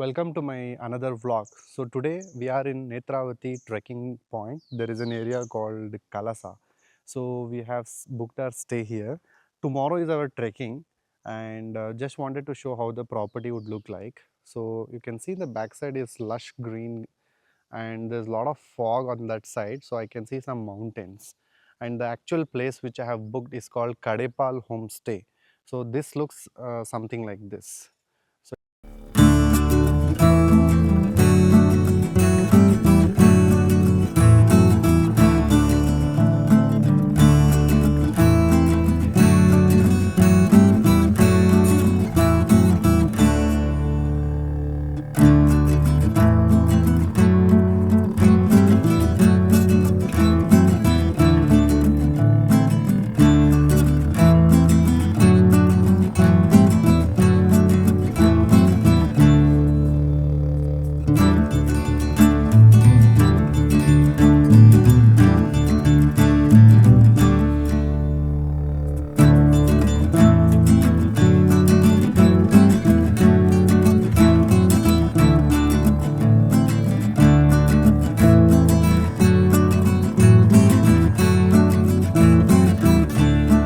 welcome to my another vlog. So today we are in Netravathi trekking point. There is an area called Kalasa. So we have booked our stay here. Tomorrow is our trekking and just wanted to show how the property would look like. So you can see the backside is lush green and there's a lot of fog on that side. So I can see some mountains. And the actual place which I have booked is called Kadepal Homestay. So this looks something like this.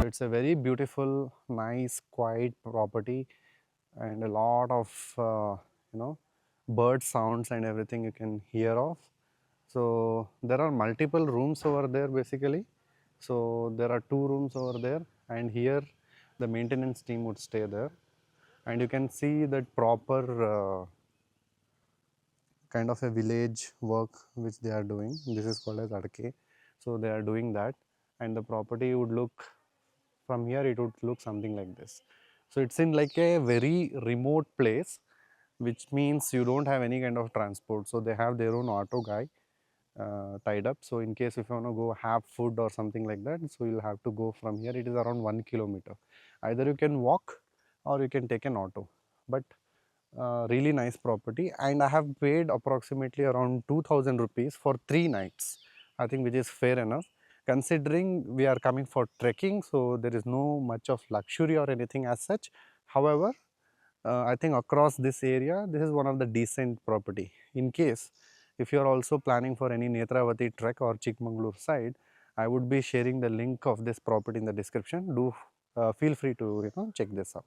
It's a very beautiful, nice, quiet property and a lot of bird sounds and everything you can hear of. So there are multiple rooms over there basically. So there are 2 rooms over there and here the maintenance team would stay there and you can see that proper kind of a village work which they are doing. This is called as Adke. So they are doing that and the property would look from here, it would look something like this. So it's in like a very remote place, which means you don't have any kind of transport. So they have their own auto guy tied up. So in case if you want to go have food or something like that, so you'll have to go from here. It is around 1 kilometer. Either you can walk or you can take an auto. But really nice property, and I have paid approximately around 2000 rupees for 3 nights. I think which is fair enough considering we are coming for trekking, so there is no much of luxury or anything as such. However, I think across this area this is one of the decent property. In case if you are also planning for any Netravati trek or Chikkamagaluru side, I would be sharing the link of this property in the description. Do feel free to check this out.